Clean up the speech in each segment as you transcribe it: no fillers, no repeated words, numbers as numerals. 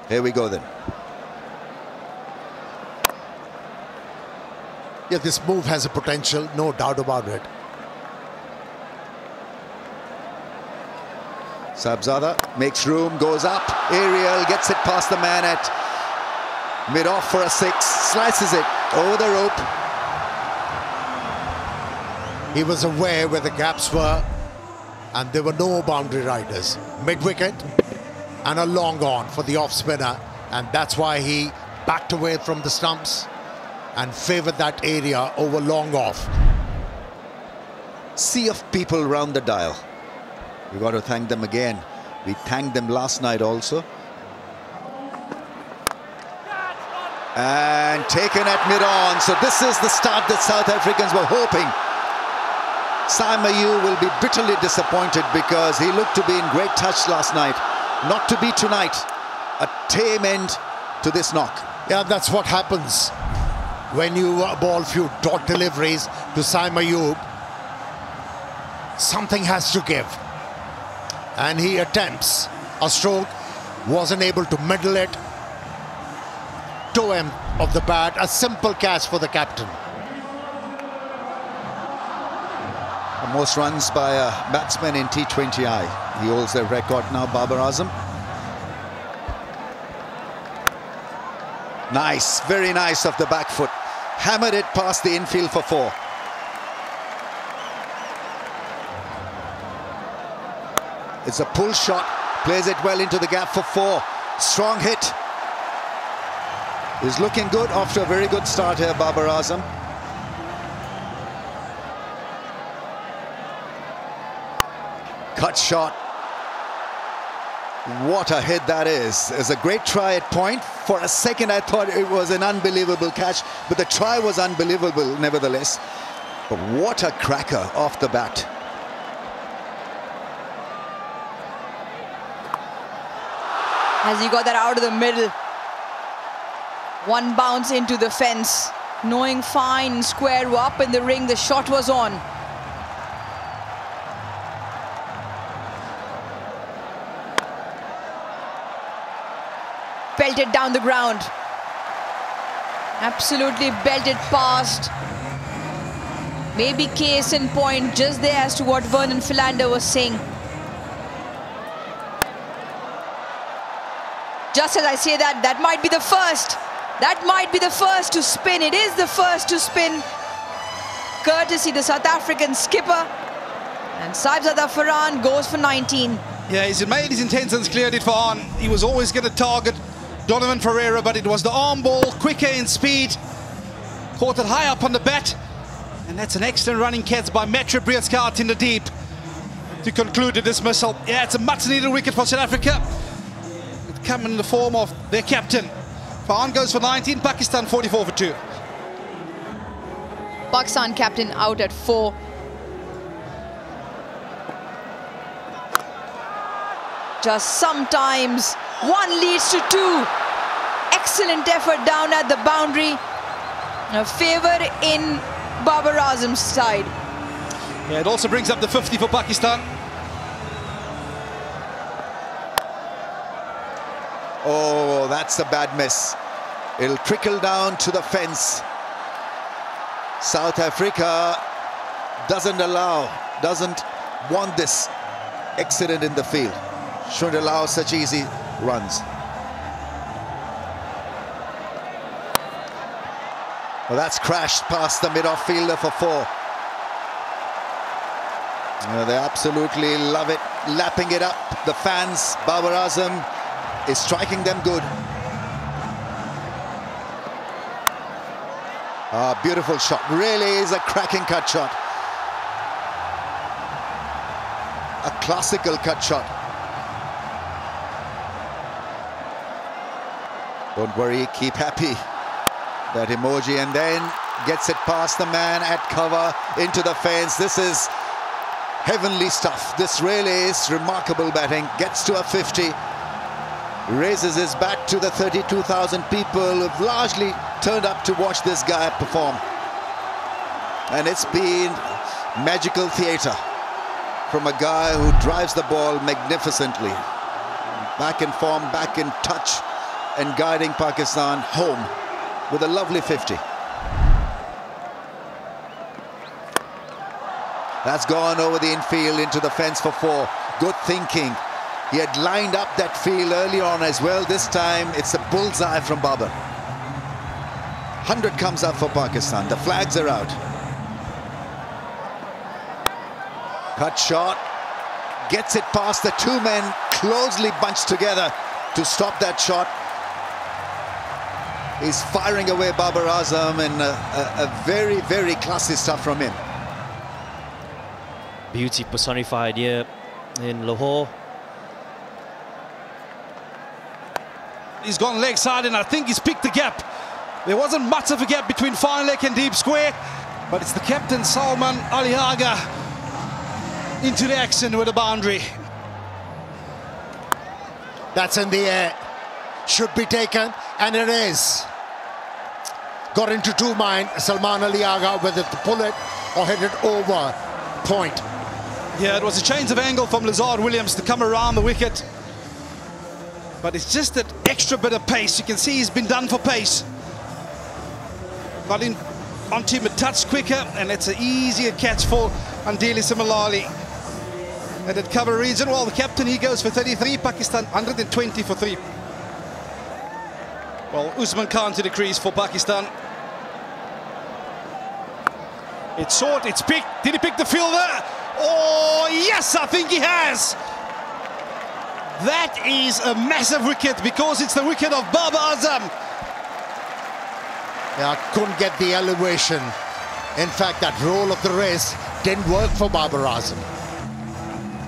Here we go then. Yeah, this move has a potential, no doubt about it. Sabzada makes room, goes up, aerial, gets it past the man at mid-off for a 6, slices it over the rope. He was aware where the gaps were, and there were no boundary riders. Mid-wicket and a long on for the off-spinner, and that's why he backed away from the stumps and favoured that area over long off. Sea of people round the dial. We've got to thank them again. We thanked them last night also. And taken at mid-on. So this is the start that South Africans were hoping. M2R1U will be bitterly disappointed because he looked to be in great touch last night. Not to be tonight. A tame end to this knock. Yeah, that's what happens when you ball few dot deliveries to M2R1U. Something has to give. And he attempts a stroke, wasn't able to middle it. Toe end of the bat, a simple catch for the captain. The most runs by a batsman in T20I. He holds the record now, Babar Azam. Nice, very nice off the back foot. Hammered it past the infield for 4. It's a pull shot, plays it well into the gap for 4. Strong hit. He's looking good after a very good start here, Babar Azam. Cut shot. What a hit that is. It's a great try at point. For a second I thought it was an unbelievable catch, but the try was unbelievable nevertheless. But what a cracker off the bat. As he got that out of the middle. One bounce into the fence. Knowing fine, square up in the ring, the shot was on. Belted down the ground. Absolutely belted past. Maybe case in point just there as to what Vernon Philander was saying. Just as I say that, that might be the first. That might be the first to spin. It is the first to spin. Courtesy the South African skipper. And Saibzada Farhan goes for 19. Yeah, he's made his intentions, cleared it for on. He was always going to target Donovan Ferreira, but it was the arm ball, quicker in speed. Caught it high up on the bat. And that's an excellent running catch by Metro Breetzke out in the deep to conclude the dismissal. Yeah, it's a much-needed wicket for South Africa. It come in the form of their captain. Farhan goes for 19, Pakistan 44 for 2. Pakistan captain out at 4. Just sometimes one leads to 2. Excellent effort down at the boundary. A favour in Babar Azam's side. Yeah, it also brings up the 50 for Pakistan. Oh, that's a bad miss. It'll trickle down to the fence. South Africa doesn't want this accident in the field. Shouldn't allow such easy runs. Well, that's crashed past the mid-off fielder for 4. They absolutely love it, lapping it up. The fans, Babar Azam is striking them good. Beautiful shot, really is a cracking cut shot. A classical cut shot. Don't worry, keep happy. That emoji, and then gets it past the man at cover into the fence. This is heavenly stuff. This really is remarkable batting. Gets to a 50. Raises his bat to the 32,000 people who've largely turned up to watch this guy perform. And it's been magical theatre from a guy who drives the ball magnificently. Back in form, back in touch. and guiding Pakistan home with a lovely 50. That's gone over the infield into the fence for 4. Good thinking. He had lined up that field early on as well. This time it's a bullseye from Babar. 100 comes up for Pakistan. The flags are out. Cut shot. Gets it past the 2 men closely bunched together to stop that shot. He's firing away Babar Azam, and a very, very classy stuff from him. Beauty personified here in Lahore. He's gone leg side, and I think he's picked the gap. There wasn't much of a gap between fine leg and deep square, but it's the captain Salman Aliaga into the action with a boundary. That's in the air. Should be taken, and it is. Got into 2 mind, Salman Aliaga, whether to pull it or hit it over. Point. Yeah, it was a change of angle from Lazard Williams to come around the wicket. But it's just that extra bit of pace. You can see he's been done for pace. Got in onto him a touch quicker, and it's an easier catch for Andeli Simalali. And at cover region, well, the captain, he goes for 33, Pakistan 120 for 3. Well, Usman Khan to the crease for Pakistan. It's short, it's picked. Did he pick the fielder? Oh, yes, I think he has. That is a massive wicket, because it's the wicket of Babar Azam. Yeah, couldn't get the elevation. In fact, that roll of the wrist didn't work for Babar Azam.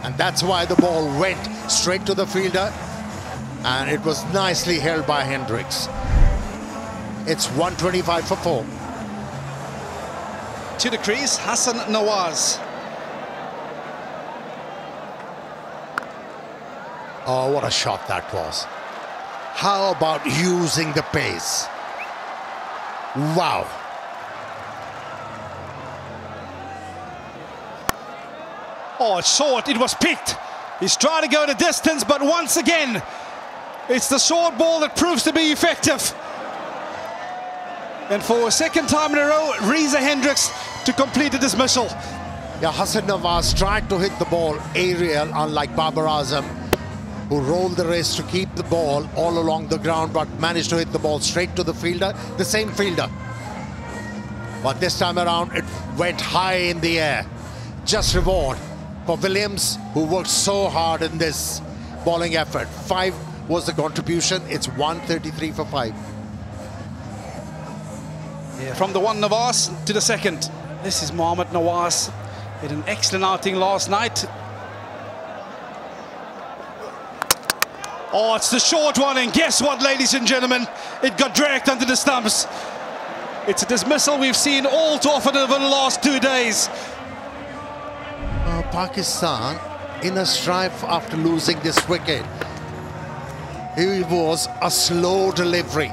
And that's why the ball went straight to the fielder, and it was nicely held by Hendricks. It's 125 for 4. To the crease, Hassan Nawaz. Oh, what a shot that was. How about using the pace? Wow. Oh, it's short, it was picked. He's trying to go the distance, but once again, it's the short ball that proves to be effective. And for a 2nd time in a row, Reza Hendricks to complete the dismissal. Yeah, Hassan Nawaz tried to hit the ball aerial, unlike Babar Azam, who rolled the wrist to keep the ball all along the ground, but managed to hit the ball straight to the fielder, the same fielder. But this time around, it went high in the air. Just reward for Williams, who worked so hard in this bowling effort. 5 was the contribution. It's 133 for 5. Yeah, from the 1 Nawaz to the 2nd. This is Mohammad Nawaz. He had an excellent outing last night. Oh, it's the short one, and guess what, ladies and gentlemen? It got dragged under the stumps. It's a dismissal we've seen all too often over the last 2 days. Pakistan in a strife after losing this wicket. It was a slow delivery.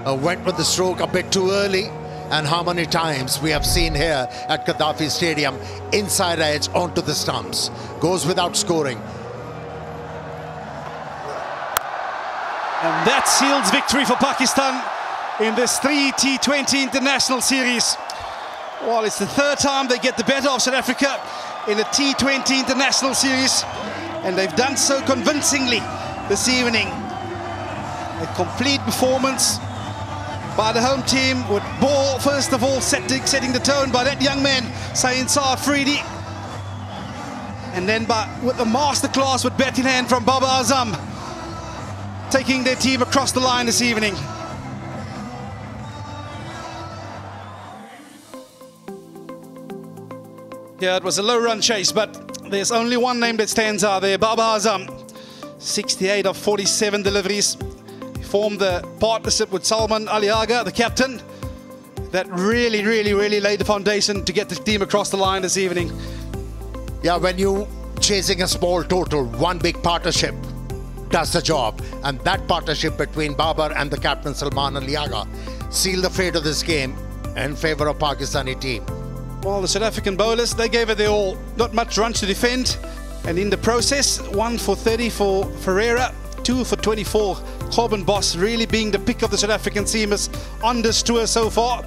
Went with the stroke a bit too early, and how many times we have seen here at Gaddafi Stadium, inside edge onto the stumps. Goes without scoring. And that seals victory for Pakistan in this 3 T20 international series. Well, it's the 3rd time they get the better of South Africa in a T20 international series, and they've done so convincingly this evening. A complete performance by the home team, with ball first of all setting the tone by that young man Saeed Afridi, and then with the masterclass with bat in hand from Babar Azam, taking their team across the line this evening. Yeah, it was a low-run chase, but there's only one name that stands out there, Babar Azam. 68 of 47 deliveries. He formed the partnership with Salman Aliaga, the captain. That really laid the foundation to get the team across the line this evening. Yeah, when you chasing a small total, one big partnership does the job. And that partnership between Babar and the captain Salman Aliaga sealed the fate of this game in favor of Pakistani team. Well, the South African bowlers, they gave it their all. Not much runs to defend. And in the process, 1 for 30 for Ferreira, 2 for 24. Corbin Boss really being the pick of the South African seamers on this tour so far.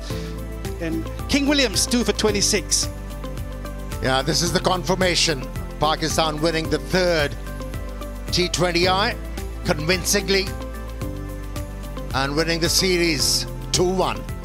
And King Williams 2 for 26. Yeah, this is the confirmation. Pakistan winning the third T20I convincingly and winning the series 2-1.